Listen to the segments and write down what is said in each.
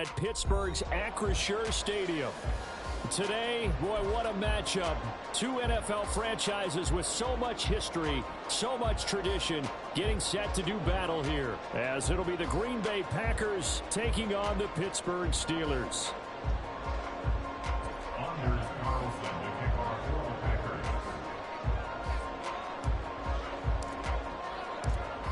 at Pittsburgh's Acrisure Stadium. Today, boy, what a matchup. Two NFL franchises with so much history, so much tradition, getting set to do battle here, as it'll be the Green Bay Packers taking on the Pittsburgh Steelers.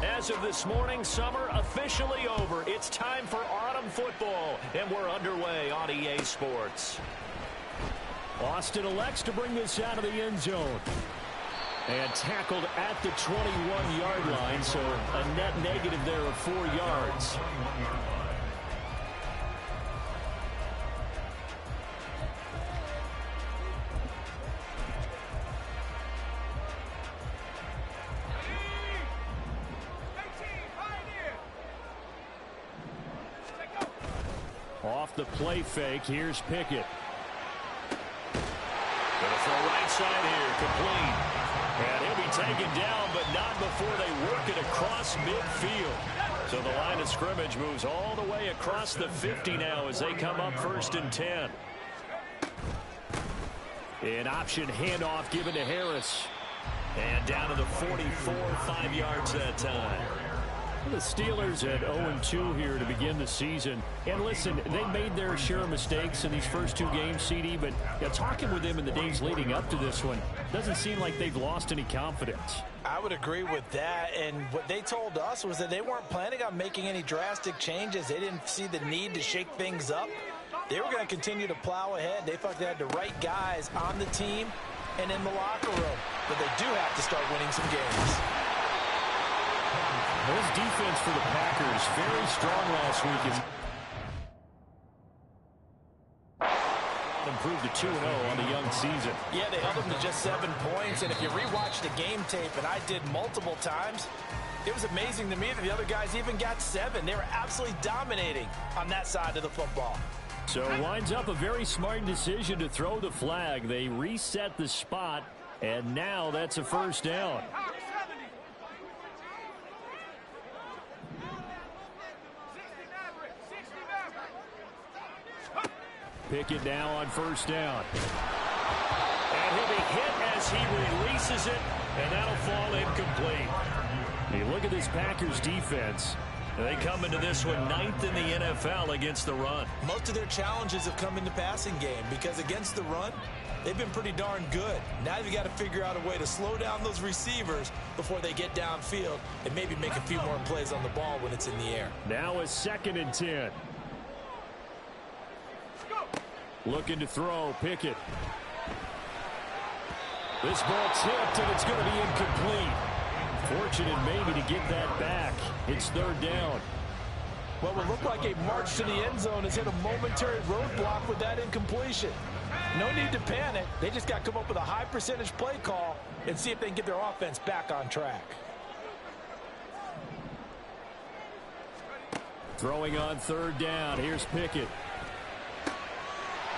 As of this morning, summer officially over. It's time for autumn football, and we're underway on EA Sports. Austin elects to bring this out of the end zone. And tackled at the 21-yard line, so a net negative there of 4 yards. Off the play fake, here's Pickett. Gonna throw right side here, complete. And he'll be taken down, but not before they work it across midfield. So the line of scrimmage moves all the way across the 50 now as they come up 1st and 10. An option handoff given to Harris. And down to the 44, 5 yards that time. The Steelers at 0-2 here to begin the season. And listen, they made their share of mistakes in these first 2 games, CD, but talking with them in the days leading up to this one, doesn't seem like they've lost any confidence. I would agree with that, and what they told us was that they weren't planning on making any drastic changes. They didn't see the need to shake things up. They were going to continue to plow ahead. They thought they had the right guys on the team and in the locker room, but they do have to start winning some games. This defense for the Packers, very strong last week. Improved to 2-0 on the young season. Yeah, they held them to just 7 points, and if you rewatch the game tape, and I did multiple times, it was amazing to me that the other guys even got 7. They were absolutely dominating on that side of the football. So winds up a very smart decision to throw the flag. They reset the spot, and now that's a 1st down. Pickett now on 1st down. And he'll be hit as he releases it, and that'll fall incomplete. You look at this Packers defense. They come into this one 9th in the NFL against the run. Most of their challenges have come in the passing game because against the run, they've been pretty darn good. Now you've got to figure out a way to slow down those receivers before they get downfield and maybe make a few more plays on the ball when it's in the air. Now a 2nd and 10. Looking to throw, Pickett. This ball tipped, and it's going to be incomplete. Fortunate maybe to get that back. It's 3rd down. What would look like a march to the end zone has hit a momentary roadblock with that incompletion. No need to panic. They just got to come up with a high percentage play call and see if they can get their offense back on track. Throwing on 3rd down. Here's Pickett.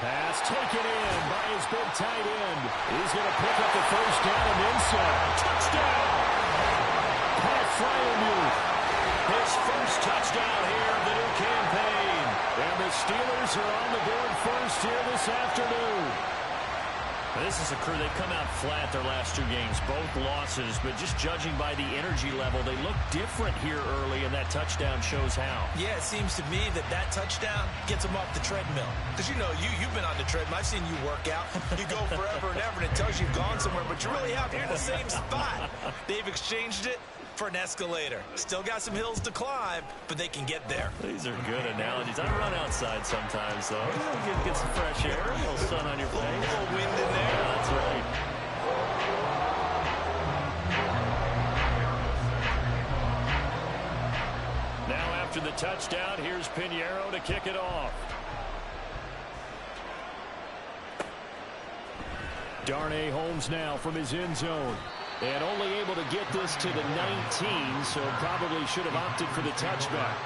Pass taken in by his big tight end. He's going to pick up the 1st down and inside. Touchdown! Pat Freiermuth. His 1st touchdown here of the new campaign. And the Steelers are on the board first here this afternoon. This is a crew. They come out flat their last 2 games, both losses, but just judging by the energy level, they look different here early, and that touchdown shows how. Yeah, it seems to me that touchdown gets them off the treadmill. Because, you know, you've been on the treadmill. I've seen you work out. You go forever and ever, and it tells you you've gone somewhere, but you really have. You're in the same spot. They've exchanged it for an escalator. Still got some hills to climb, but they can get there. These are good analogies. I run outside sometimes, though. Get some fresh air, a little sun on your face. A little wind in there. Yeah, that's right. Now after the touchdown, here's Pinheiro to kick it off. Darnay Holmes now from his end zone. And only able to get this to the 19, so probably should have opted for the touchback.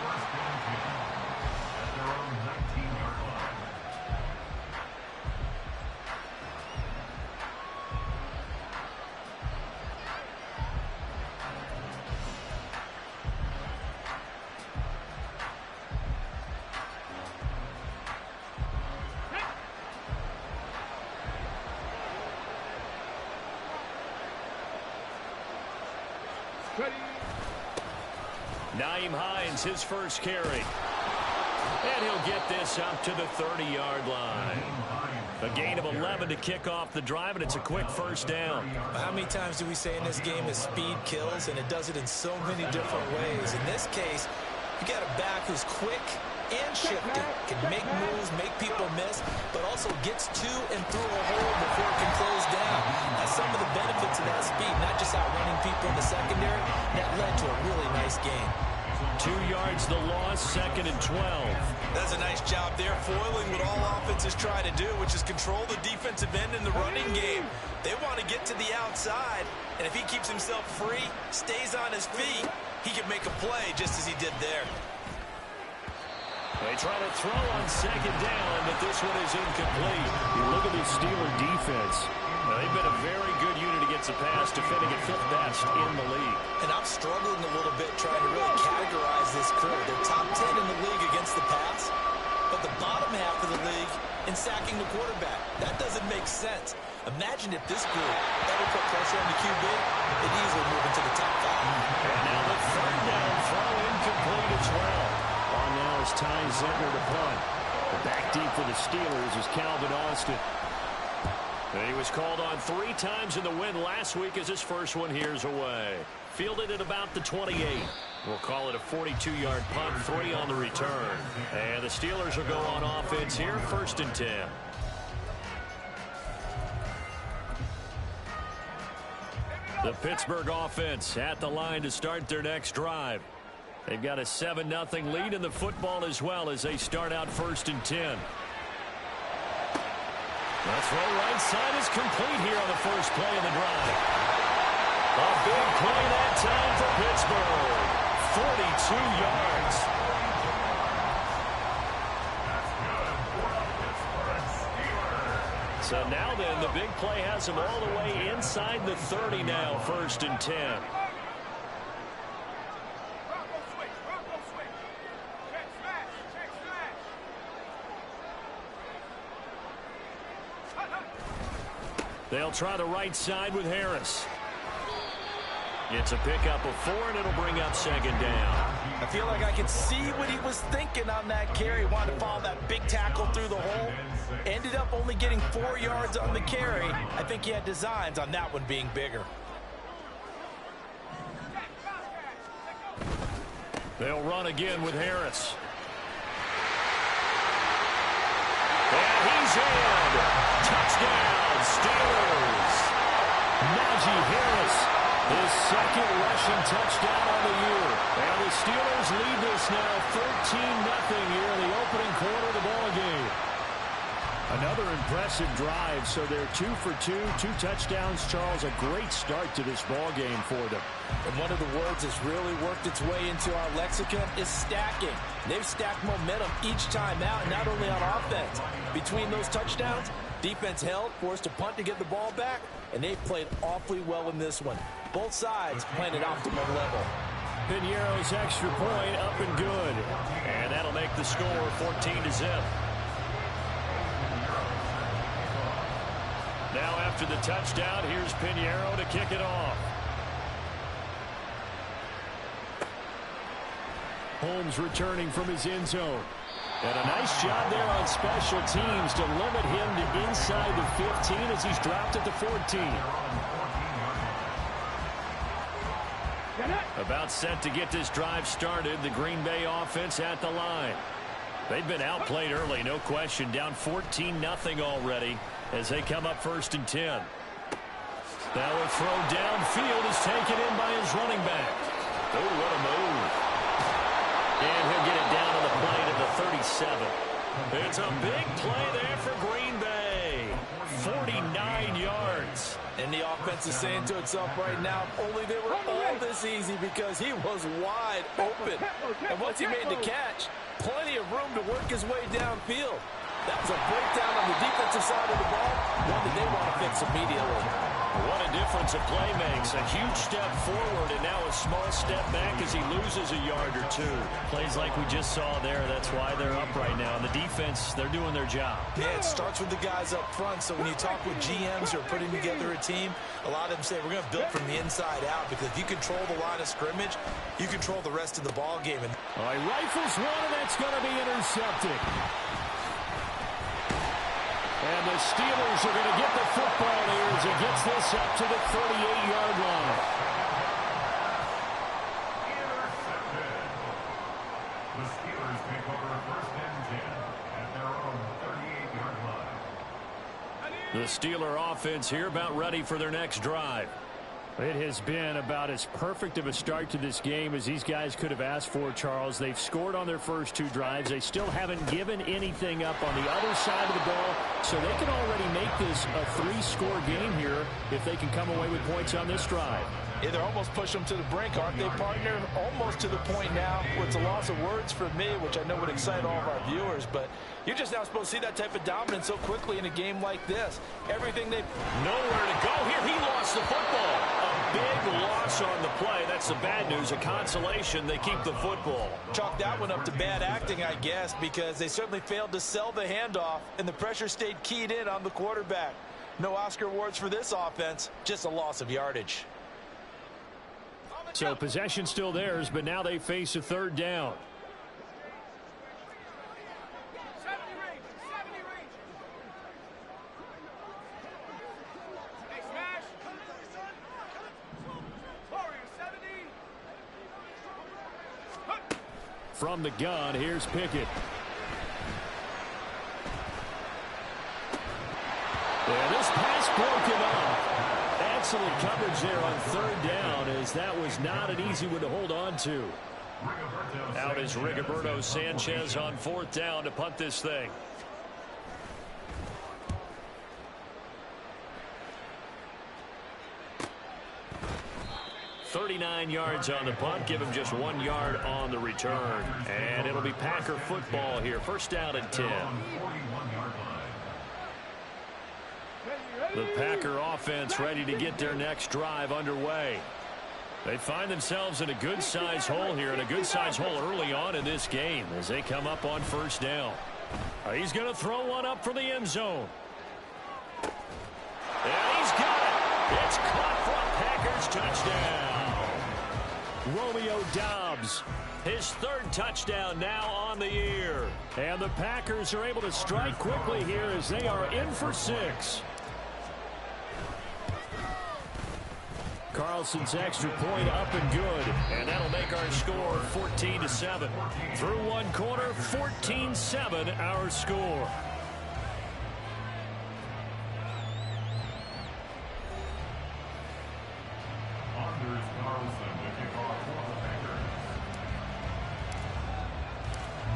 Nyheim Hines, his first carry. And he'll get this up to the 30-yard line. A gain of 11 to kick off the drive, and it's a quick first down. How many times do we say in this game is speed kills, and it does it in so many different ways. In this case, you got a back who's quick and shifting, can make moves, make people miss, but also gets to and through a hole before it can close down. That's some of the benefits of that speed, not just outrunning people in the secondary. That led to a really nice game. 2 yards the loss, 2nd and 12. That's a nice job there, foiling what all offenses try to do, which is control the defensive end in the running game. They want to get to the outside, and if he keeps himself free, stays on his feet, he can make a play just as he did there. They try to throw on 2nd down, but this one is incomplete. You look at this Steeler defense. Now, they've been a very good unit against the pass, defending at 5th best in the league. And I'm struggling a little bit trying to really categorize this crew. They're top 10 in the league against the pass, but the bottom half of the league in sacking the quarterback. That doesn't make sense. Imagine if this group ever put pressure on the QB, they'd easily move into the top 5. And now the 3rd down throw incomplete as well. On now is Ty Zentner to punt. The back deep for the Steelers is Calvin Austin. And he was called on 3 times in the win last week as his first one here's away. Fielded at about the 28. We'll call it a 42-yard punt, 3 on the return. And the Steelers will go on offense here, 1st and 10. The Pittsburgh offense at the line to start their next drive. They've got a 7-0 lead in the football as well as they start out 1st and 10. The throw right side is complete here on the first play of the drive. A big play that time for Pittsburgh. 42 yards. So now then, the big play has him all the way inside the 30 now, 1st and 10. They'll try the right side with Harris. It's a pickup of 4, and it'll bring up 2nd down. I feel like I can see what he was thinking on that carry. He wanted to follow that big tackle through the hole. Ended up only getting 4 yards on the carry. I think he had designs on that one being bigger. They'll run again with Harris. And he's in. Touchdown, Steelers. Najee Harris, his 2nd rushing touchdown on the year. And the Steelers lead this now 13-0 here in the opening quarter of the ballgame. Another impressive drive, so they're 2 for 2, 2 touchdowns. Charles, a great start to this ballgame for them. And one of the words that's really worked its way into our lexicon is stacking. They've stacked momentum each time out, not only on offense. Between those touchdowns, defense held, forced to punt to get the ball back, and they've played awfully well in this one. Both sides playing at optimal level. Piñeiro's extra point up and good. And that'll make the score 14-0. Now after the touchdown, here's Piñeiro to kick it off. Holmes returning from his end zone. And a nice job there on special teams to limit him to inside the 15 as he's dropped at the 14. About set to get this drive started, the Green Bay offense at the line. They've been outplayed early, no question, down 14-0 already as they come up 1st and 10. Now a throw downfield is taken in by his running back. Oh, what a move. And he'll get it down to the play to the 37. It's a big play there for Green Bay. 49 yards. And the offense is saying to itself right now, only they were all this easy because he was wide open. And once he made the catch, plenty of room to work his way downfield. That was a breakdown on the defensive side of the ball, one that they want to fix immediately. What a difference a play makes. A huge step forward and now a small step back as he loses a yard or two. Plays like we just saw there. That's why they're up right now. And the defense, they're doing their job. Yeah, it starts with the guys up front. So when you talk with GMs who are putting together a team, a lot of them say we're going to build from the inside out, because if you control the line of scrimmage, you control the rest of the ball game. And he rifles one, and that's going to be intercepted. And the Steelers are going to get the football here as he gets this up to the 38-yard line. The Steelers take over a 1st and 10 at their own 38-yard line. The Steeler offense here about ready for their next drive. It has been about as perfect of a start to this game as these guys could have asked for, Charles. They've scored on their first 2 drives. They still haven't given anything up on the other side of the ball, so they can already make this a 3-score game here if they can come away with points on this drive. Yeah, they're almost pushing them to the brink, aren't they, partner? Almost to the point now where it's a loss of words for me, which I know would excite all of our viewers, but you're just now supposed to see that type of dominance so quickly in a game like this. Everything they've... Nowhere to go here. He lost the football. A big loss on the play. That's the bad news. A consolation. They keep the football. Chalk that one up to bad acting, I guess, because they certainly failed to sell the handoff, and the pressure stayed keyed in on the quarterback. No Oscar awards for this offense, just a loss of yardage. So possession still theirs, but now they face a 3rd down. From the gun, here's Pickett. And this pass broken up. Excellent coverage there on 3rd down, as that was not an easy one to hold on to. Out is Rigoberto Sanchez on 4th down to punt this thing. $39 yards on the punt, give him just 1 yard on the return. And it'll be Packer football here. 1st down and 10. The Packer offense ready to get their next drive underway. They find themselves in a good-sized hole here, and a good-sized hole early on in this game as they come up on 1st down. He's going to throw one up for the end zone. And he's got it. It's caught for a Packers touchdown. Romeo Doubs, his 3rd touchdown now on the year. And the Packers are able to strike quickly here as they are in for 6. Carlson's extra point up and good, and that'll make our score 14-7. Through 1 quarter, 14-7 our score.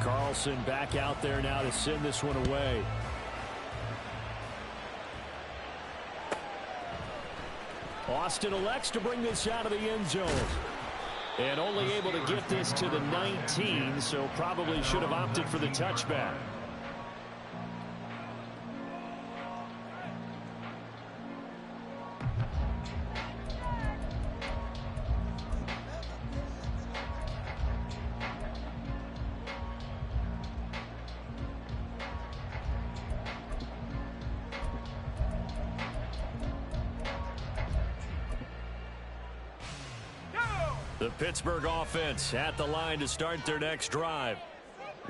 Carlson back out there now to send this one away. Austin elects to bring this out of the end zone. And only able to get this to the 19, so probably should have opted for the touchback. The Pittsburgh offense at the line to start their next drive.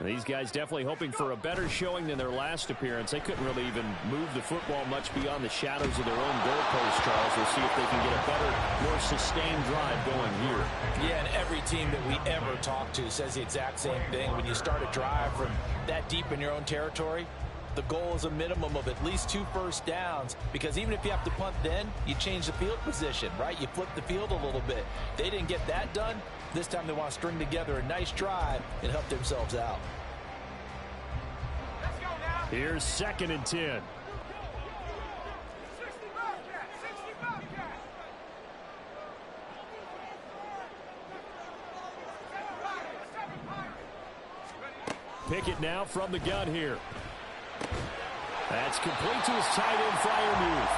These guys definitely hoping for a better showing than their last appearance. They couldn't really even move the football much beyond the shadows of their own goalpost, Charles. We'll see if they can get a better, more sustained drive going here. Yeah, and every team that we ever talk to says the exact same thing. When you start a drive from that deep in your own territory, the goal is a minimum of at least 2 first downs, because even if you have to punt then, you change the field position, right? You flip the field a little bit. They didn't get that done. This time they want to string together a nice drive and help themselves out. Here's 2nd and 10. Pickett now from the gun here. That's complete to his tight end, Freiermuth.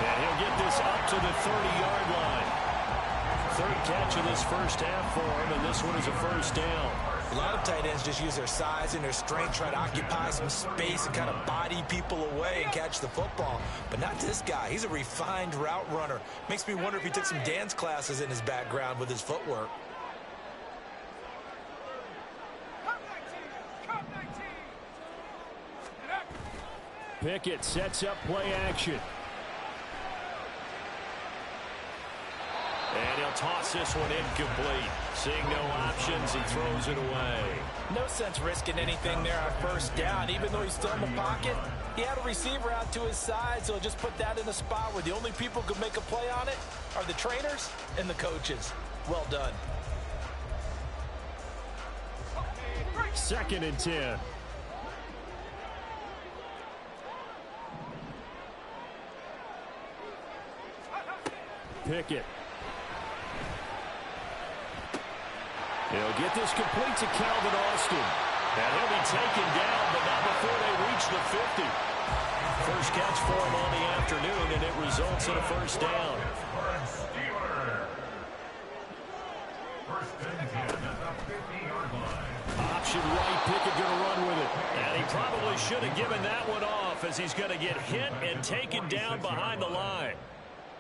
And he'll get this up to the 30-yard line. Third catch of this first half for him, and this one is a first down. A lot of tight ends just use their size and their strength, try to occupy some space and kind of body people away and catch the football. But not this guy. He's a refined route runner. Makes me wonder if he took some dance classes in his background with his footwork. Pickett sets up play action. And he'll toss this one incomplete. Seeing no options, he throws it away. No sense risking anything there on first down. Even though he's still in the pocket, he had a receiver out to his side, so just put that in a spot where the only people who could make a play on it are the trainers and the coaches. Well done. 2nd and 10. Pickett. He'll get this complete to Calvin Austin. And he'll be taken down, but not before they reach the 50. First catch for him on the afternoon, and it results in a first down. Option right, Pickett going to run with it. And he probably should have given that one off, as he's going to get hit and taken down behind the line.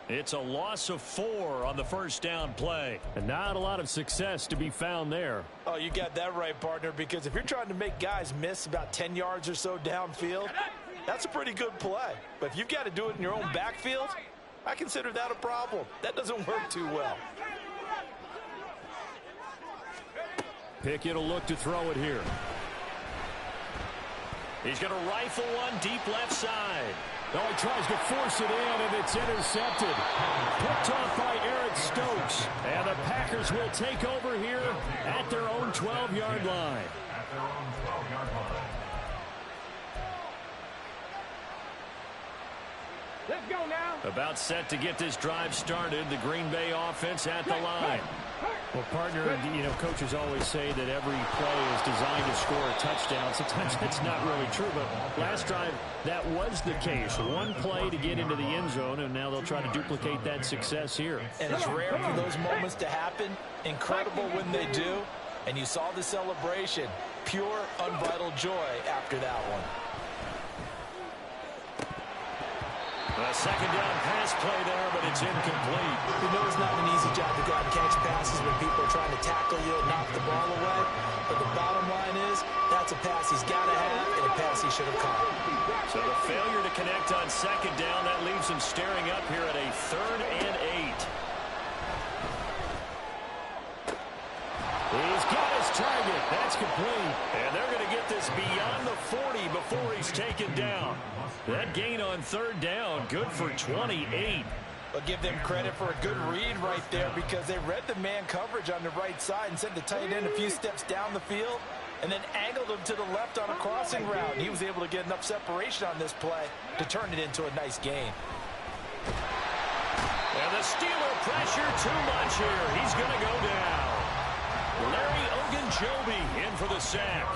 It's a loss of 4 on the first down play. And not a lot of success to be found there. Oh, you got that right, partner, because if you're trying to make guys miss about 10 yards or so downfield, that's a pretty good play. But if you've got to do it in your own backfield, I consider that a problem. That doesn't work too well. Pickett will look to throw it here. He's going to rifle one deep left side. Oh, he tries to force it in, and it's intercepted. Picked off by Eric Stokes. And the Packers will take over here at their own 12-yard line. Let's go now. About set to get this drive started. The Green Bay offense at the line. Well, partner, you know, coaches always say that every play is designed to score a touchdown. Sometimes that's not really true, but last drive, that was the case. One play to get into the end zone, and now they'll try to duplicate that success here. And it's rare for those moments to happen. Incredible when they do. And you saw the celebration. Pure, unbridled joy after that one. A second down pass play there, but it's incomplete. You know it's not an easy job to go out and catch passes when people are trying to tackle you and knock the ball away. But the bottom line is, that's a pass he's got to have and a pass he should have caught. So the failure to connect on second down, that leaves him staring up here at a 3rd and 8. He's got his target. That's complete. And they're going to get this beyond the 40 before he's taken down. That gain on 3rd down, good for 28. But give them credit for a good read right there, because they read the man coverage on the right side and sent the tight end a few steps down the field and then angled him to the left on a crossing route. He was able to get enough separation on this play to turn it into a nice gain. And the Steeler pressure too much here. He's going to go down. Larry Ogunjobi in for the sack.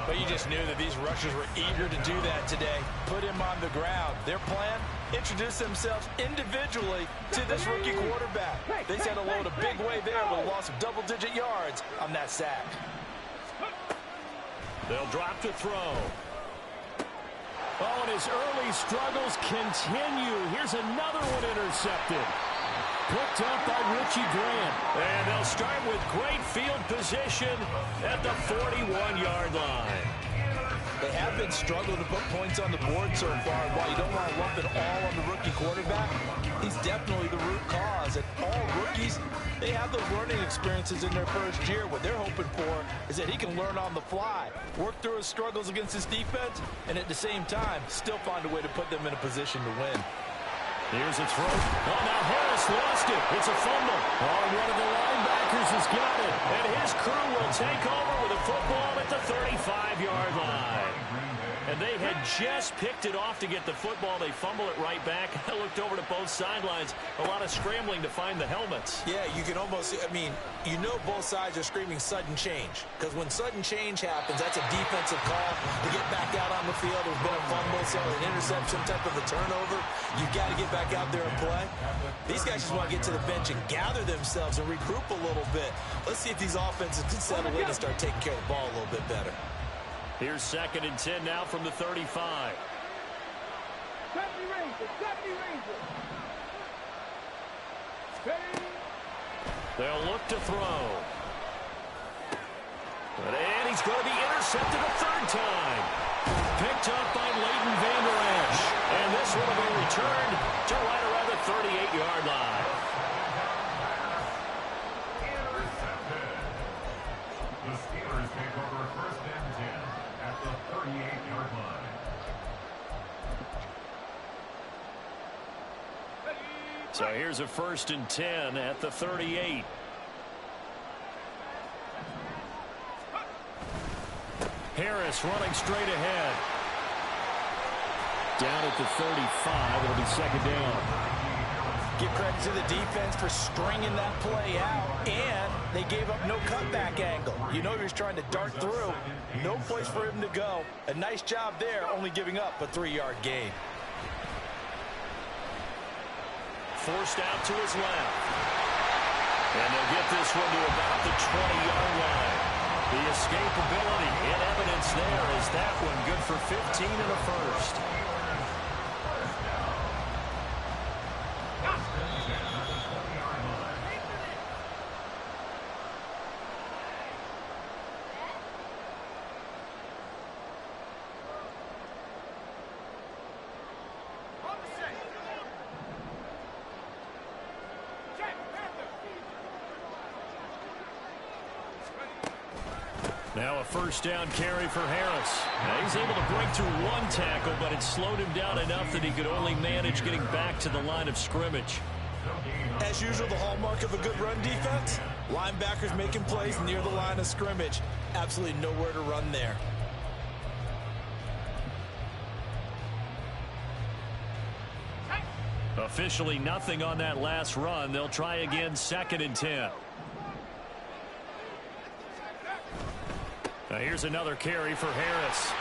But you just knew that these rushers were eager to do that today. Put him on the ground. Their plan, introduce themselves individually to this rookie quarterback. They said hello in a big way there with a loss of double-digit yards on that sack. They'll drop to throw. Oh, and his early struggles continue. Here's another one intercepted. Picked up by Richie Grant. And they'll start with great field position at the 41-yard line. They have been struggling to put points on the board so far. And while you don't want to lump it all on the rookie quarterback, he's definitely the root cause. And all rookies, they have those learning experiences in their first year. What they're hoping for is that he can learn on the fly, work through his struggles against his defense, and at the same time, still find a way to put them in a position to win. Here's a throw. Oh, now Harris lost it. It's a fumble. Oh, one of the linebackers has got it. And his crew will take over with a football at the 35-yard line. And they had just picked it off to get the football. They fumble it right back. I looked over to both sidelines. A lot of scrambling to find the helmets. Yeah, you can almost, I mean, you know both sides are screaming sudden change. Because when sudden change happens, that's a defensive call to get back out on the field. There's been a fumble, so an interception, type of a turnover. You've got to get back out there and play. These guys just want to get to the bench and gather themselves and regroup a little bit. Let's see if these offenses can settle in and start taking care of the ball a little bit better. Here's 2nd and 10 now from the 35. They'll look to throw. And he's going to be intercepted a 3rd time. Picked up by Leighton Vander Esch. And this one will be returned to right around the 38-yard line. The Steelers take over 1st and 10 at the 38-yard line. So here's a 1st and 10 at the 38. Harris running straight ahead. Down at the 35. It'll be 2nd down. Give credit to the defense for stringing that play out, and they gave up no cutback angle. You know he was trying to dart through. No place for him to go. A nice job there, only giving up a 3-yard gain. Forced out to his left. And they'll get this one to about the 20-yard line. The escapability in evidence there is that one good for 15 and a 1st. Now a 1st down carry for Harris. Now he's able to break through 1 tackle, but it slowed him down enough that he could only manage getting back to the line of scrimmage. As usual, the hallmark of a good run defense, linebackers making plays near the line of scrimmage. Absolutely nowhere to run there. Officially nothing on that last run. They'll try again, 2nd and 10. Now here's another carry for Harris.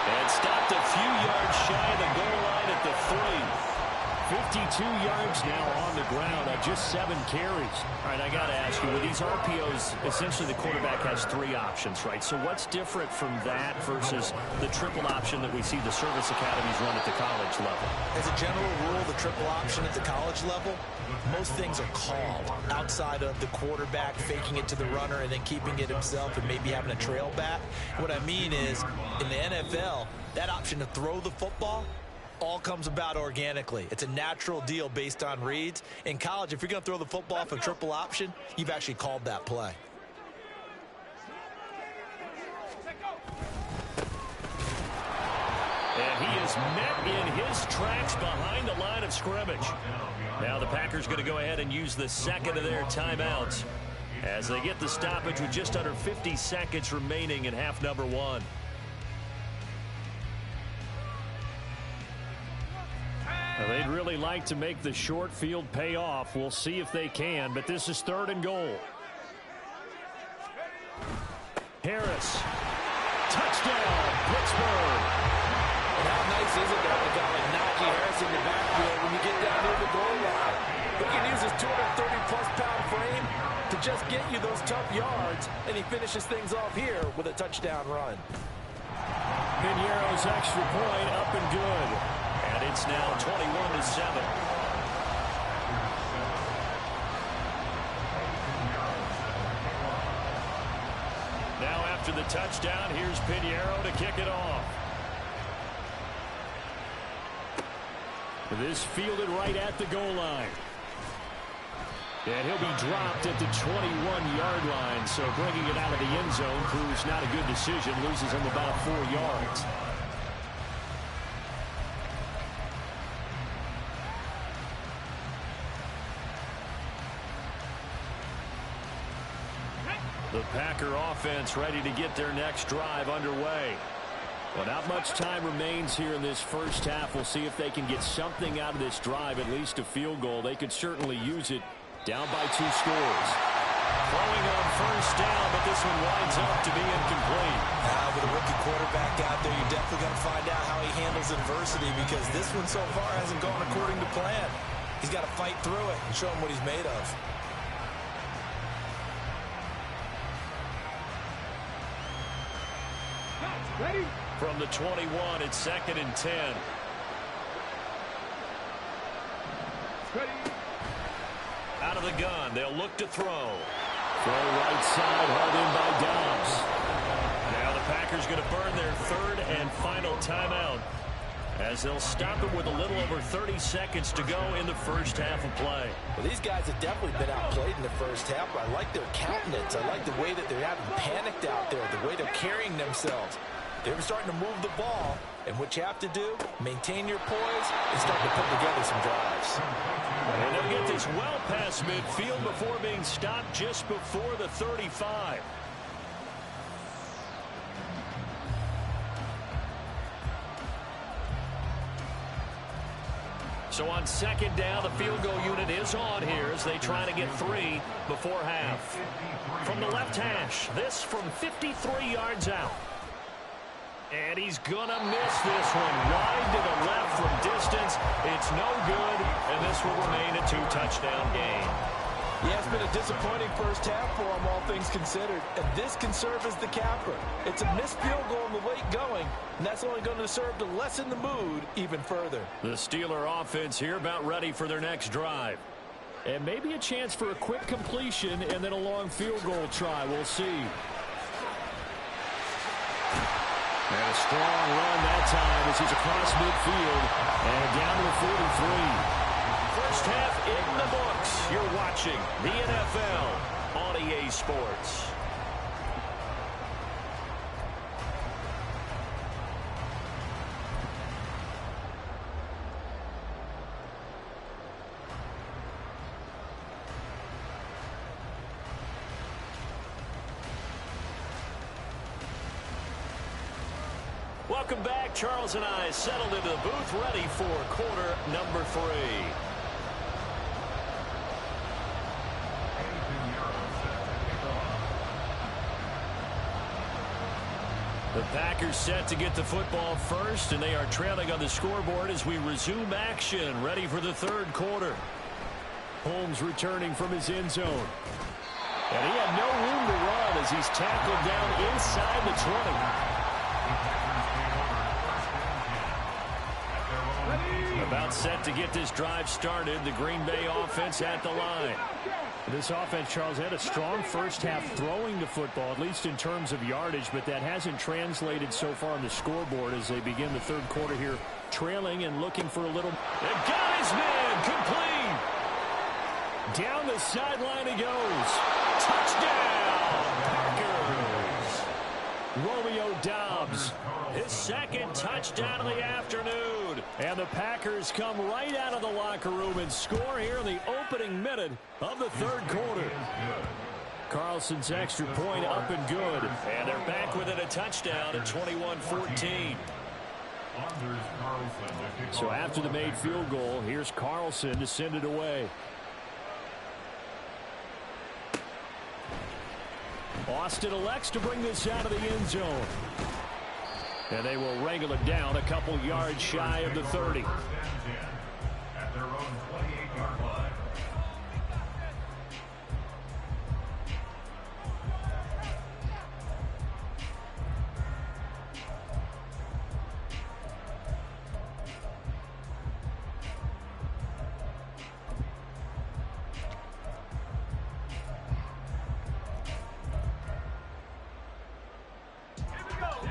And stopped a few yards shy of the goal line at the 3. 52 yards now on the ground on just 7 carries. All right, I got to ask you, with these RPOs, essentially the quarterback has 3 options, right? So what's different from that versus the triple option that we see the service academies run at the college level? As a general rule, the triple option at the college level, most things are called outside of the quarterback faking it to the runner and then keeping it himself and maybe having a trail back. What I mean is, in the NFL, that option to throw the football all comes about organically. It's a natural deal based on reads. In college, if you're going to throw the football for triple option, you've actually called that play. And he is met in his tracks behind the line of scrimmage. Now the Packers going to go ahead and use the 2nd of their timeouts as they get the stoppage with just under 50 seconds remaining in half number 1. Well, they'd really like to make the short field pay off. We'll see if they can, but this is 3rd and goal. Harris. Touchdown, Pittsburgh. And how nice is it to have a guy like Najee Harris in the backfield when you get down near the goal line? He can use his 230-plus pound frame to just get you those tough yards, and he finishes things off here with a touchdown run. Piñeiro's extra point up and good. And it's now 21-7. Now after the touchdown, here's Piñeiro to kick it off. This fielded right at the goal line. And he'll be dropped at the 21-yard line. So bringing it out of the end zone proves not a good decision. Loses him about 4 yards. The Packer offense ready to get their next drive underway. Well, not much time remains here in this first half. We'll see if they can get something out of this drive, at least a field goal. They could certainly use it. Down by 2 scores. Throwing on first down, but this one winds up to be incomplete. With a rookie quarterback out there, you're definitely going to find out how he handles adversity, because this one so far hasn't gone according to plan. He's got to fight through it and show him what he's made of. Ready? From the 21, it's 2nd and 10. Ready? Out of the gun, they'll look to throw. Throw right side, held in by Dobbs. Now the Packers going to burn their 3rd and final timeout, as they'll stop it with a little over 30 seconds to go in the first half of play. Well, these guys have definitely been outplayed in the first half. I like their countenance. I like the way that they're having panicked out there, the way they're carrying themselves. They're starting to move the ball, and what you have to do, maintain your poise and start to put together some drives. And they'll get this well past midfield before being stopped just before the 35. So on 2nd down, the field goal unit is on here as they try to get 3 before half. From the left hash, this from 53 yards out. And he's going to miss this one. Wide to the left from distance. It's no good, and this will remain a 2-touchdown game. Yeah, it's been a disappointing first half for him, all things considered. And this can serve as the capper. It's a missed field goal in the late going, and that's only going to serve to lessen the mood even further. The Steeler offense here about ready for their next drive. And maybe a chance for a quick completion and then a long field goal try. We'll see. And a strong run that time as he's across midfield and down to the 43. First half in the books. You're watching the NFL on EA Sports. Welcome back. Charles and I settled into the booth, ready for quarter number 3. The Packers set to get the football first, and they are trailing on the scoreboard as we resume action, ready for the 3rd quarter. Holmes returning from his end zone. And he had no room to run as he's tackled down inside the 20. About set to get this drive started. The Green Bay offense at the line. This offense, Charles, had a strong first half throwing the football, at least in terms of yardage, but that hasn't translated so far on the scoreboard as they begin the 3rd quarter here, trailing and looking for a little. And got his man complete. Down the sideline he goes. Touchdown, Packers. Romeo Doubs, his 2nd touchdown of the afternoon. And the Packers come right out of the locker room and score here in the opening minute of the 3rd quarter. Carlson's extra point up and good. And they're back within a touchdown at 21-14. So after the made field goal, here's Carlson to send it away. Austin elects to bring this out of the end zone. And they will wrangle it down a couple yards shy of the 30. At their own 28-yard line.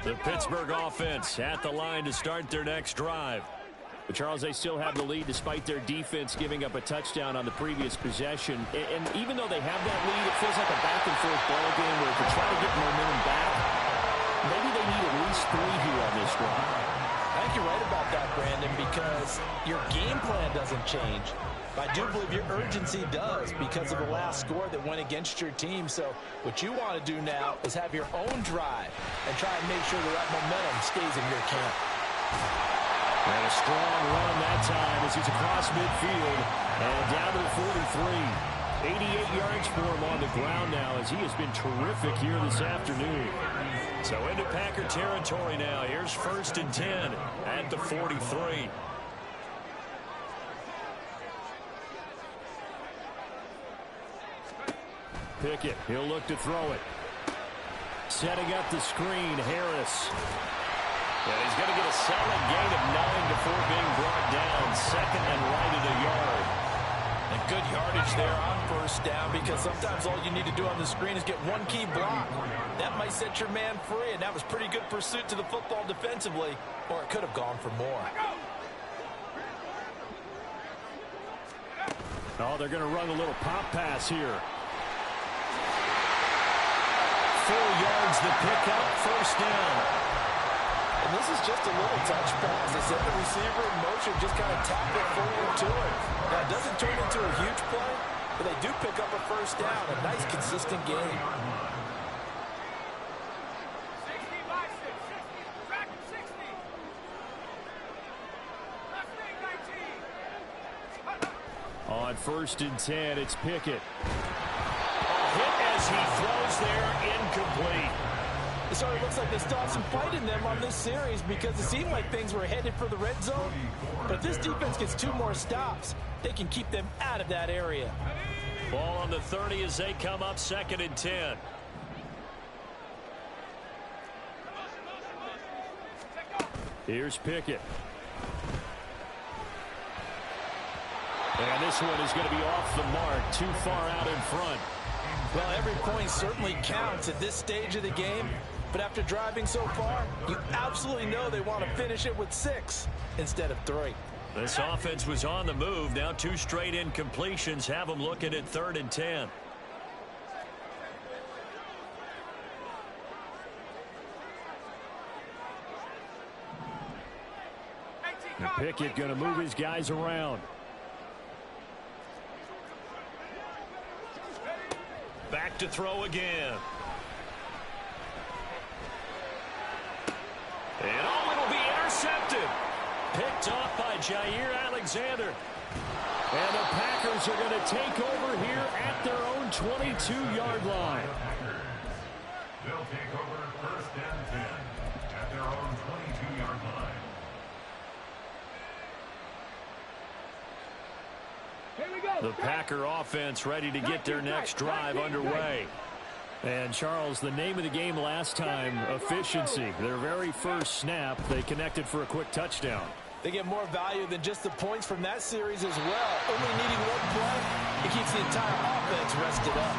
The Pittsburgh offense at the line to start their next drive. But Charles, they still have the lead despite their defense giving up a touchdown on the previous possession. And even though they have that lead, it feels like a back-and-forth ball game where if they try to get momentum back, maybe they need at least 3 here on this drive. I think you're right about that, Brandon, because your game plan doesn't change. But I do believe your urgency does because of the last score that went against your team. So what you want to do now is have your own drive and try and make sure that momentum stays in your camp. And a strong run that time as he's across midfield and down to the 43. 88 yards for him on the ground now as he has been terrific here this afternoon. So into Packer territory now. Here's 1st and 10 at the 43. Pickett, he'll look to throw it. Setting up the screen, Harris. And he's going to get a solid gain of 9 before being brought down. 2nd and right at a yard. And good yardage there on 1st down because sometimes all you need to do on the screen is get one key block. That might set your man free, and that was pretty good pursuit to the football defensively, or it could have gone for more. Oh, they're going to run a little pop pass here. 4 yards the pickup, 1st down. And this is just a little touch pass. They set the receiver in motion, just kind of tap it forward to it. Now, it doesn't turn into a huge play, but they do pick up a 1st down. A nice, consistent game. On 1st and 10, it's Pickett. Hit as he throws there, incomplete. So it looks like they still have some fight in them on this series because it seemed like things were headed for the red zone. But if this defense gets 2 more stops, they can keep them out of that area. Ball on the 30 as they come up 2nd and 10. Here's Pickett. And this one is going to be off the mark, too far out in front. Well, every point certainly counts at this stage of the game. But after driving so far, you absolutely know they want to finish it with 6 instead of 3. This offense was on the move. Now 2 straight incompletions have them looking at 3rd and 10. And Pickett going to move his guys around. Back to throw again. And oh, it'll be intercepted. Picked off by Jair Alexander. And the Packers are going to take over here at their own 22-yard line. They'll take over 1st and 10 at their own 22-yard line. The Packer offense ready to get their next drive underway. And, Charles, the name of the game last time, efficiency. Their very first snap, they connected for a quick touchdown. They get more value than just the points from that series as well. Only needing 1 play, it keeps the entire offense rested up.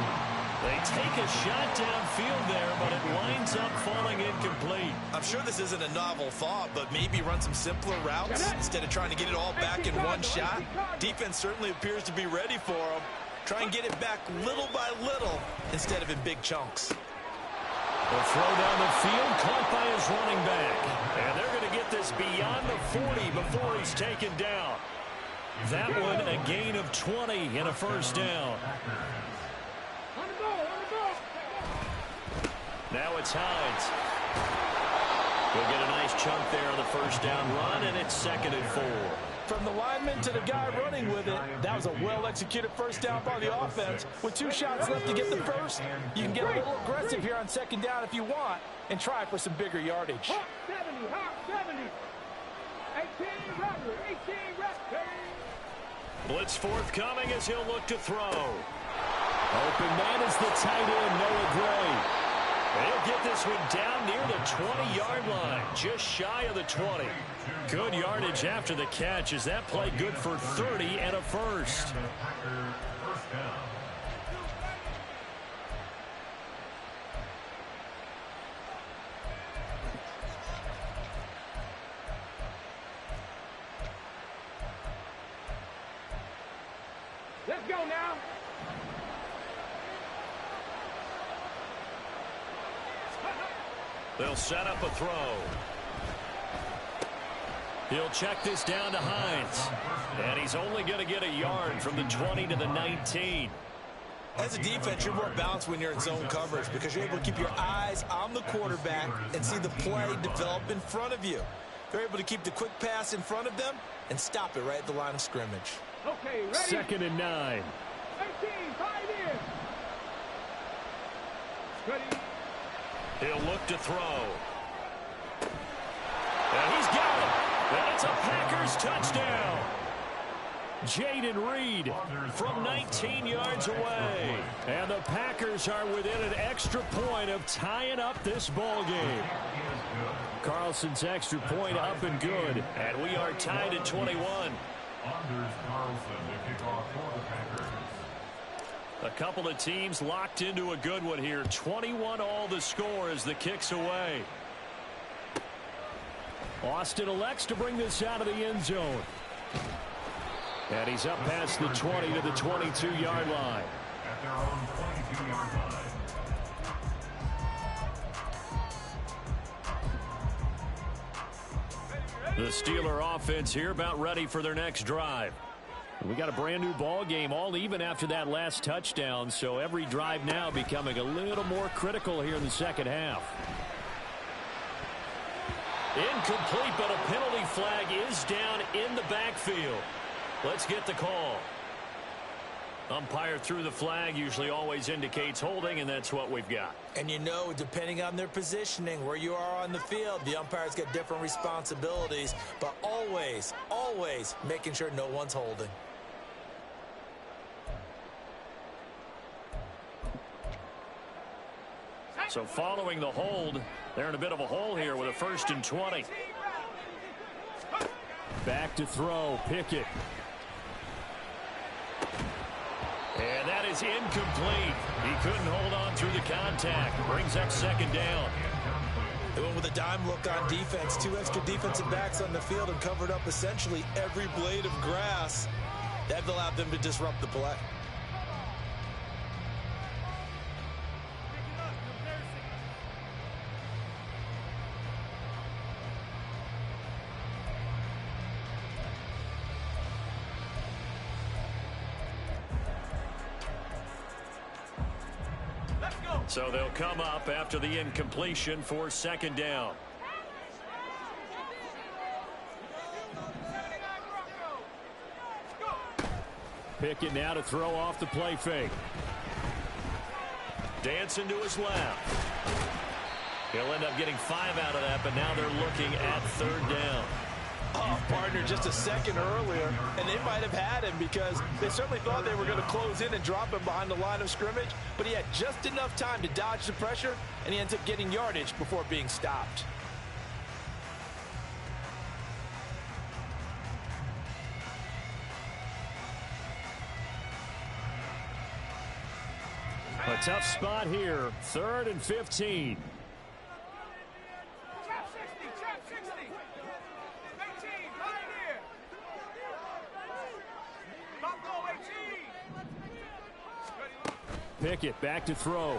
They take a shot downfield there, but it winds up falling incomplete. I'm sure this isn't a novel thought, but maybe run some simpler routes instead of trying to get it all back in one shot. Defense certainly appears to be ready for them. Try and get it back little by little instead of in big chunks. The throw down the field, caught by his running back. And they're going to get this beyond the 40 before he's taken down. That one a gain of 20 and a 1st down. Now it's Hines. We'll get a nice chunk there on the 1st down run, and it's 2nd and 4. From the lineman to the guy running with it, that was a well-executed 1st down by the offense. With 2 shots left to get the 1st, you can get a little aggressive here on 2nd down if you want and try for some bigger yardage. 70. 18 reps. Blitz forthcoming as he'll look to throw. Open man is the tight end, Noah Gray. They'll get this one down near the 20-yard line, just shy of the 20. Good yardage after the catch. Is that play good for 30 and a 1st? Let's go now. They'll set up a throw. He'll check this down to Hines. And he's only going to get a yard from the 20 to the 19. As a defense, you're more balanced when you're in zone coverage because you're able to keep your eyes on the quarterback and see the play develop in front of you. They're able to keep the quick pass in front of them and stop it right at the line of scrimmage. Okay, ready? 2nd and 9. 18, 5 in. Ready? He'll look to throw. And he's got it. And it's a Packers touchdown. Jayden Reed from 19 yards away. And the Packers are within an extra point of tying up this ball game. Carlson's extra point up and good. And we are tied at 21. Anders Carlson to kick off for the Packers. A couple of teams locked into a good one here. 21 all the score as the kick's away. Austin elects to bring this out of the end zone. And he's up past the 20 to the 22-yard line. At their own 22-yard line. The Steeler offense here about ready for their next drive. We got a brand new ball game, all even after that last touchdown, so every drive now becoming a little more critical here in the second half. Incomplete, but a penalty flag is down in the backfield. Let's get the call. Umpire threw the flag, usually always indicates holding, and that's what we've got. And you know, depending on their positioning, where you are on the field, the umpire's got different responsibilities, but always, always making sure no one's holding. So following the hold, they're in a bit of a hole here with a 1st and 20. Back to throw, Pickett. And that is incomplete. He couldn't hold on through the contact. Brings up 2nd down. They went with a dime look on defense. 2 extra defensive backs on the field and covered up essentially every blade of grass. That allowed them to disrupt the play. So they'll come up after the incompletion for 2nd down. Pickett now to throw off the play fake. Dancing to his left. He'll end up getting 5 out of that, but now they're looking at 3rd down. Oh, partner, just a second earlier, and they might have had him because they certainly thought they were going to close in and drop him behind the line of scrimmage, but he had just enough time to dodge the pressure, and he ends up getting yardage before being stopped. A tough spot here, 3rd and 15. Trap 60, trap 60. 18, right here. Stop goal, 18. Pickett back to throw.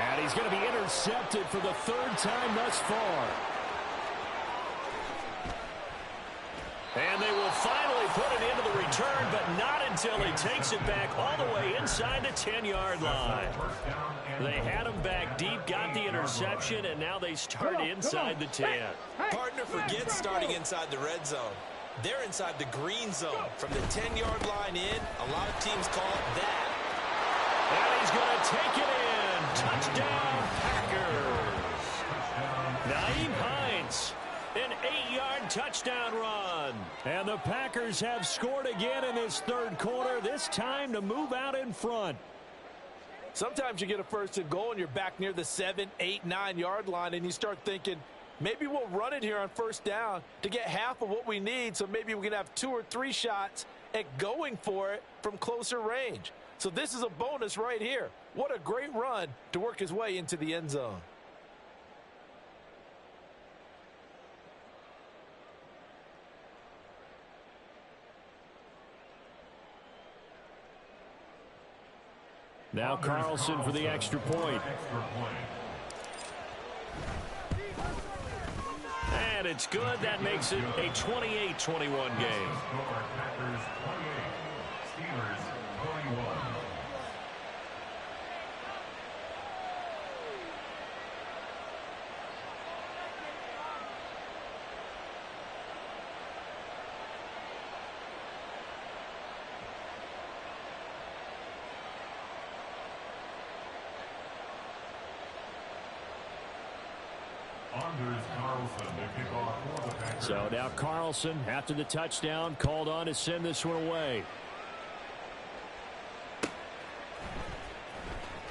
And he's going to be intercepted for the 3rd time thus far. And they will finally put it into the return, but not until he takes it back all the way inside the 10-yard line. They had him back deep, got the interception, and now they start inside the 10. Partner forgets starting inside the red zone. They're inside the green zone. From the 10-yard line in, a lot of teams call it that. And he's going to take it in. Touchdown, Packers. Nyheim Hines. An 8-yard touchdown run. And the Packers have scored again in this 3rd quarter, this time to move out in front. Sometimes you get a 1st and goal and you're back near the 7, 8, 9-yard line and you start thinking, maybe we'll run it here on 1st down to get half of what we need, so maybe we can have 2 or 3 shots at going for it from closer range. So this is a bonus right here. What a great run to work his way into the end zone. Now Carlson for the extra point. And it's good. That makes it a 28-21 game. Score Packers 28, Steelers 31. Anders Carlson to kick off for the Packers. So now Carlson, after the touchdown, called on to send this one away.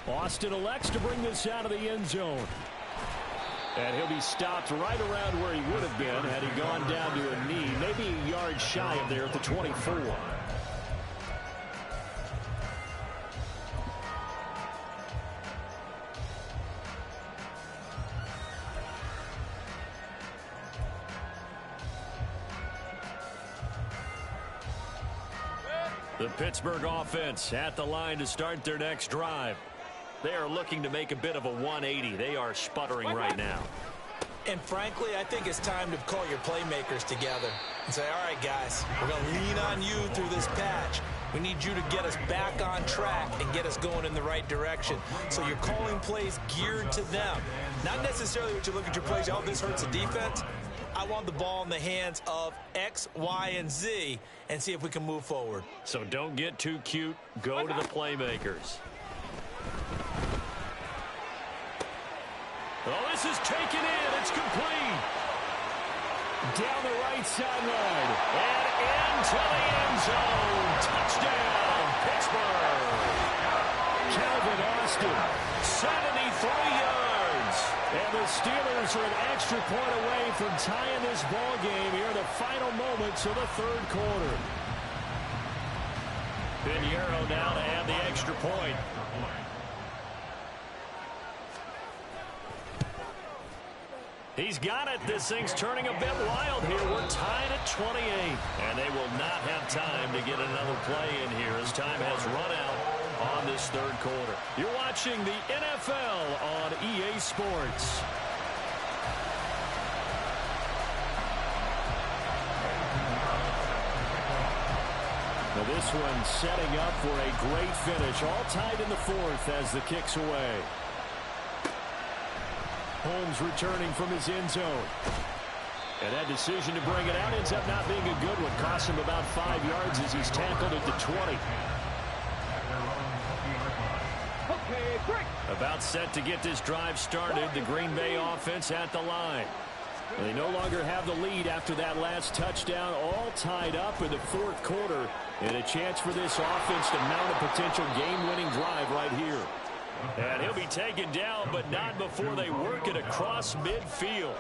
Austin elects to bring this out of the end zone. And he'll be stopped right around where he would have been had he gone down to a knee, maybe a yard shy of there at the 24. The Pittsburgh offense at the line to start their next drive. They are looking to make a bit of a 180. They are sputtering right now. And frankly, I think it's time to call your playmakers together and say, all right, guys, we're going to lean on you through this patch. We need you to get us back on track and get us going in the right direction. So you're calling plays geared to them. Not necessarily what you look at your plays, oh, this hurts the defense. I want the ball in the hands of X, Y, and Z and see if we can move forward. So don't get too cute. Go to the playmakers. Oh, this is taken in. It's complete. Down the right sideline. And into the end zone. Touchdown, Pittsburgh. Calvin Austin, 73 yards. And the Steelers are an extra point away from tying this ball game here in the final moments of the third quarter. Pinheiro now to add the extra point. He's got it. This thing's turning a bit wild here. We're tied at 28. And they will not have time to get another play in here as time has run out on this third quarter. You're watching the NFL on EA Sports. Now this one setting up for a great finish. All tied in the fourth as the kick's away. Holmes returning from his end zone. And that decision to bring it out ends up not being a good one. Cost him about 5 yards as he's tackled at the 20. Okay, break. About set to get this drive started. The Green Bay offense at the line. They no longer have the lead after that last touchdown. All tied up in the fourth quarter. And a chance for this offense to mount a potential game-winning drive right here. And he'll be taken down, but not before they work it across midfield.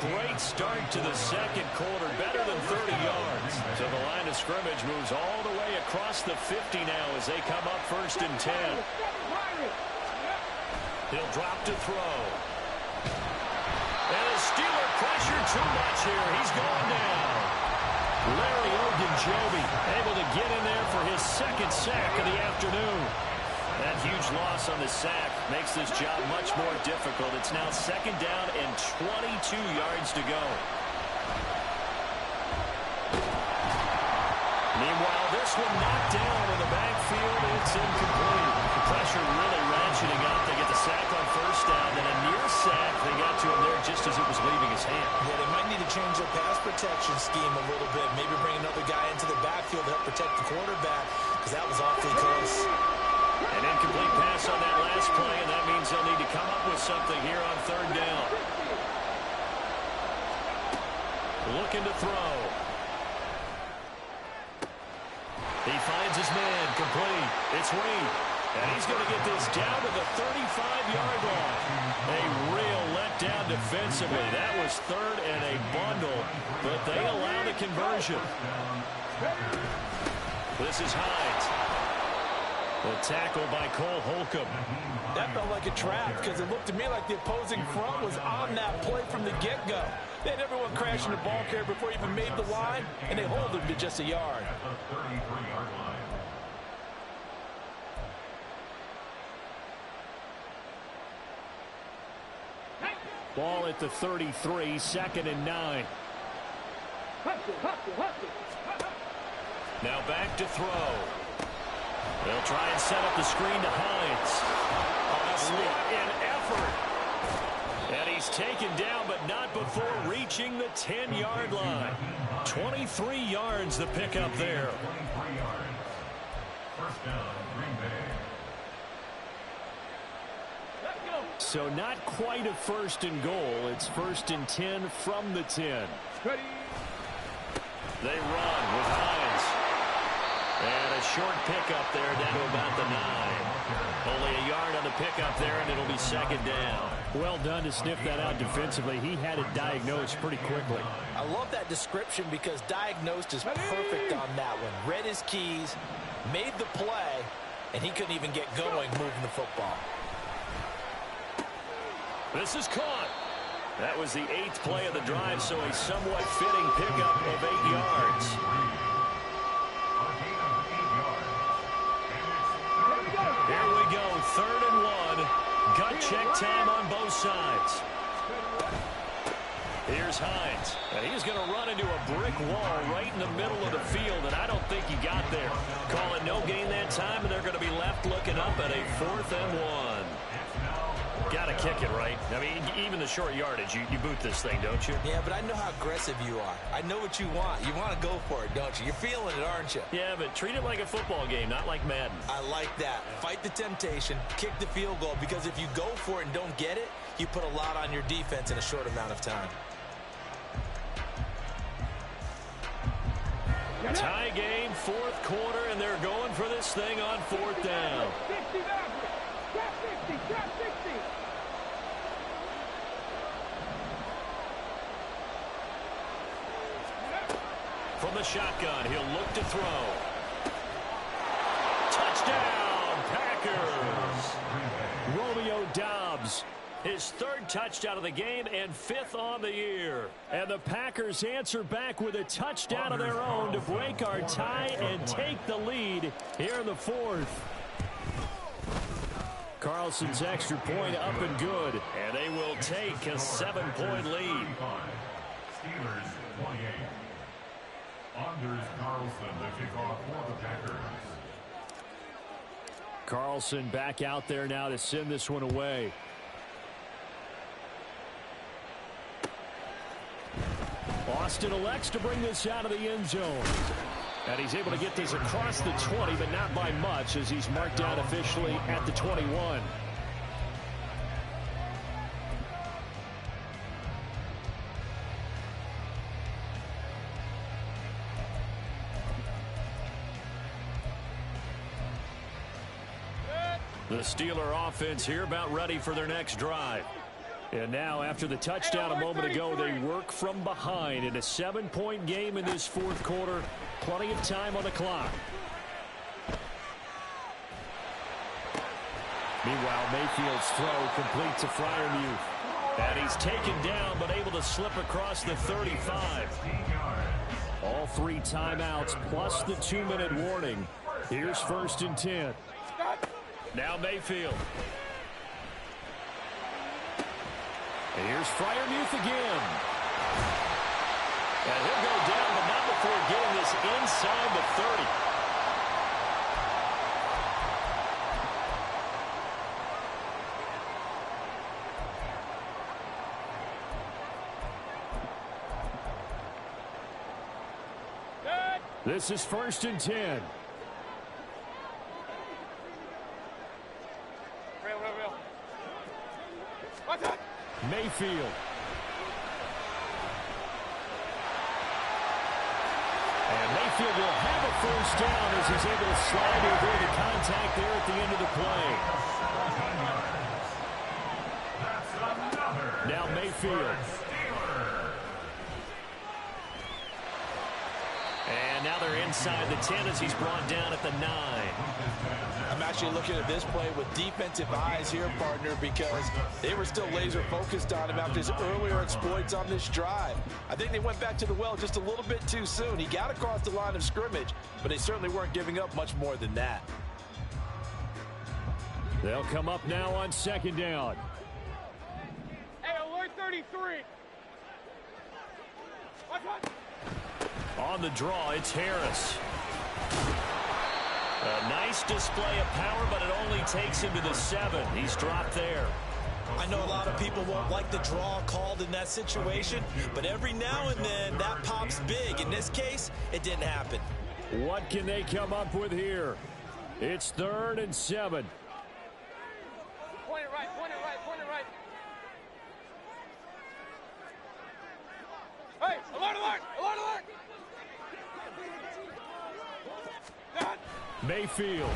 Great start to the second quarter, better than 30 yards. So the line of scrimmage moves all the way across the 50 now as they come up 1st and 10. He'll drop to throw. And the Steeler pressure too much here. He's going down. Larry Ogunjobi able to get in there for his second sack of the afternoon. That huge loss on the sack makes this job much more difficult. It's now 2nd down and 22 yards to go. Meanwhile, this one knocked down in the backfield. It's incomplete. The pressure really ratcheting up. They get the sack on 1st down, then a near sack. They got to him there just as it was leaving his hand. Yeah, they might need to change their pass protection scheme a little bit. Maybe bring another guy into the backfield to help protect the quarterback because that was awfully close. An incomplete pass on that last play, and that means they'll need to come up with something here on 3rd down. Looking to throw. He finds his man, complete. It's Reed, and he's going to get this down to the 35-yard line. A real letdown defensively. That was 3rd and a bundle, but they allow the conversion. This is Hines. The tackle by Cole Holcomb. That felt like a trap because it looked to me like the opposing front was on that play from the get-go. They had everyone crashing the ball carrier before he even made the line, and they hold him to just a yard. At the 33-yard line. Ball at the 33, 2nd and 9. Now back to throw. They'll try and set up the screen to Hines. What an effort. And he's taken down, but not before reaching the 10-yard line. 23 yards the pickup there. 23 yards. First down, Green Bay. So not quite a 1st and goal. It's 1st and 10 from the 10. They run with Hines. And a short pickup there down to about the 9. Only a yard on the pickup there, and it'll be 2nd down. Well done to sniff that out defensively. He had it diagnosed pretty quickly. I love that description because diagnosed is perfect on that one. Read his keys, made the play, and he couldn't even get going moving the football. This is caught. That was the 8th play of the drive, so a somewhat fitting pickup of 8 yards. Here we go, 3rd and 1. Gut check time on both sides. Here's Hines, and he's going to run into a brick wall right in the middle of the field, and I don't think he got there. Call it no gain that time, and they're going to be left looking up at a 4th and 1. Got to kick it, right? I mean, even the short yardage, you boot this thing, don't you? Yeah, but I know how aggressive you are. I know what you want. You want to go for it, don't you? You're feeling it, aren't you? Yeah, but treat it like a football game, not like Madden. I like that. Fight the temptation, kick the field goal, because if you go for it and don't get it, you put a lot on your defense in a short amount of time. Tie game, 4th quarter, and they're going for this thing on 4th down. From the shotgun, he'll look to throw. Touchdown, Packers! Romeo Doubs, his 3rd touchdown of the game and 5th on the year. And the Packers answer back with a touchdown of their own to break our tie and take the lead here in the 4th. Carlson's extra point up and good, and they will take a 7-point lead. Steelers 28. Anders Carlson to kick off for the Packers. Carlson back out there now to send this one away. Austin elects to bring this out of the end zone. And he's able to get this across the 20, but not by much, as he's marked down officially at the 21. The Steeler offense here about ready for their next drive. And now, after the touchdown a moment ago, they work from behind in a 7-point game in this 4th quarter. Plenty of time on the clock. Meanwhile, Mayfield's throw complete to Freiermuth. And he's taken down, but able to slip across the 35. All 3 timeouts plus the 2-minute warning. Here's 1st and 10. Now Mayfield. And here's Freiermuth again. And he'll go down, but not before getting this inside the 30. This is 1st and 10. Mayfield. And Mayfield will have a 1st down as he's able to slide to avoid the contact there at the end of the play. Now Mayfield. And now they're inside the 10 as he's brought down at the 9. I'm actually looking at this play with defensive eyes here, partner, because they were still laser focused on him after his earlier exploits on this drive. I think they went back to the well just a little bit too soon. He got across the line of scrimmage, but they certainly weren't giving up much more than that. They'll come up now on 2nd down. Hey, alert 30 33. On the draw, it's Harris. A nice display of power, but it only takes him to the 7. He's dropped there. I know a lot of people won't like the draw called in that situation, but every now and then that pops big. In this case, it didn't happen. What can they come up with here? It's 3rd and 7. Point it right, point it right, point it right. Hey, alert, alert, alert, alert. God. Mayfield.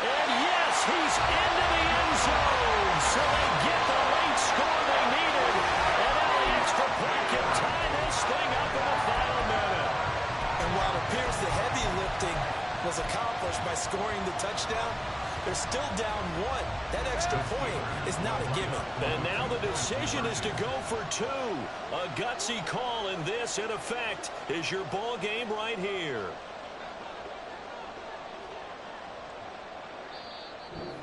And yes, he's into the end zone. So they get the late score they needed. And now the extra point can tie this thing up in the final minute. And while it appears the heavy lifting was accomplished by scoring the touchdown, they're still down 1. That extra point is not a gimme. And now the decision is to go for 2. A gutsy call, and this, in effect, is your ball game right here.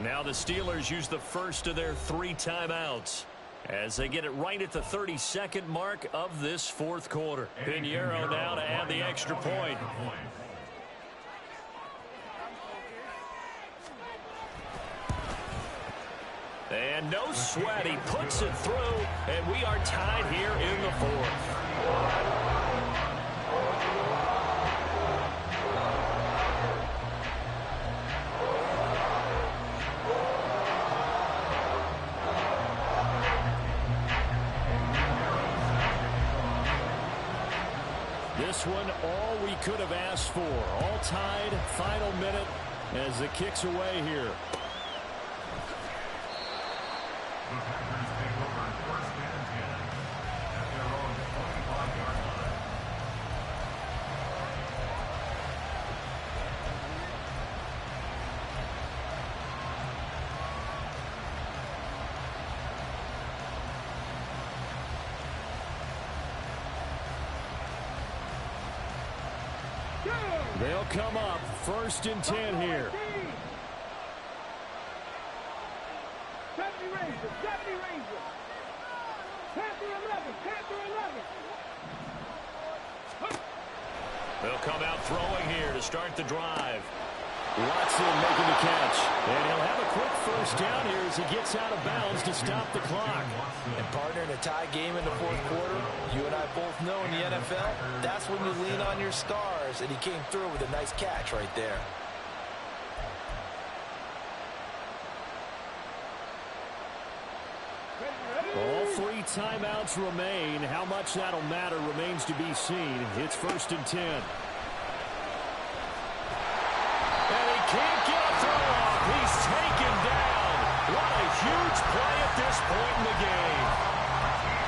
Now the Steelers use the first of their 3 timeouts as they get it right at the 32nd mark of this 4th quarter. Pinheiro now to add the extra point. And no sweat, he puts it through, and we are tied here in the 4th. This one, all we could have asked for. All tied, final minute as the kick's away here. The Packers take over 1st and 10 at their own 25-yard line. They'll come up 1st and 10 here. 70 Rangers, 70 Rangers. Panther 11, Panther 11. They'll come out throwing here to start the drive. Watson making the catch. And he'll have a quick first down here as he gets out of bounds to stop the clock. And partner, in a tie game in the 4th quarter, you and I both know in the NFL, that's when you lean on your stars, and he came through with a nice catch right there. All 3 timeouts remain. How much that'll matter remains to be seen. It's 1st and 10. And he can't get a throw off. He's taken down. What a huge play at this point in the game.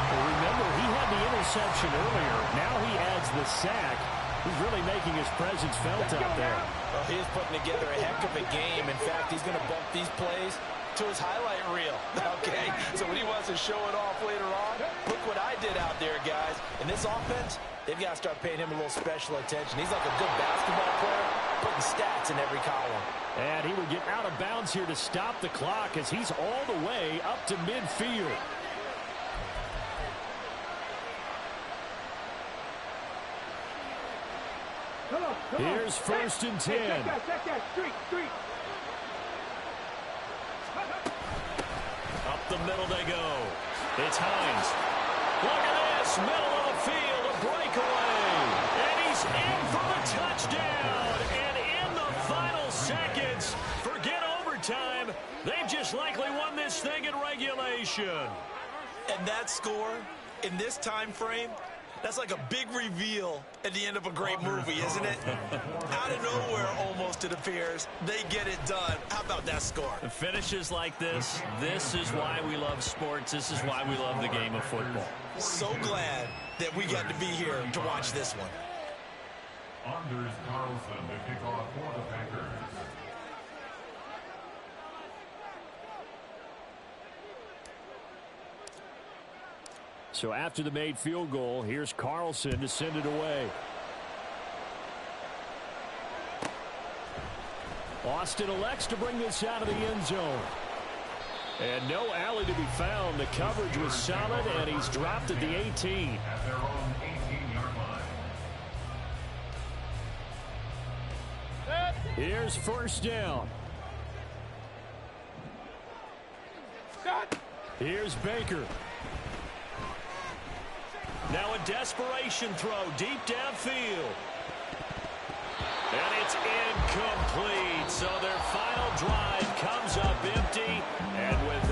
Well, remember, he had the interception earlier. Now he adds the sack. He's really making his presence felt out there. Well, he's putting together a heck of a game. In fact, he's going to bump these plays to his highlight reel, okay? So when he wants to show it off later on, look what I did out there, guys. In this offense, they've got to start paying him a little special attention. He's like a good basketball player, putting stats in every column. And he will get out of bounds here to stop the clock as he's all the way up to midfield. Here's 1st and 10. Check that, street. Up the middle they go. It's Hines. Look at this, middle of the field, a breakaway. And he's in for the touchdown. And in the final seconds, forget overtime, they've just likely won this thing in regulation. And that score, in this time frame, that's like a big reveal at the end of a great movie, isn't it? Out of nowhere, almost, it appears, they get it done. How about that score? Finishes like this is why we love sports. This is why we love the game of football. So glad that we got to be here to watch this one. Anders Carlson to kick off for the Packers. So after the made field goal, here's Carlson to send it away. Austin elects to bring this out of the end zone. And no alley to be found. The coverage was solid, and he's dropped at the 18. At their own 18-yard line. Here's first down. Here's Baker. Now a desperation throw deep downfield. And it's incomplete. So their final drive comes up empty. And with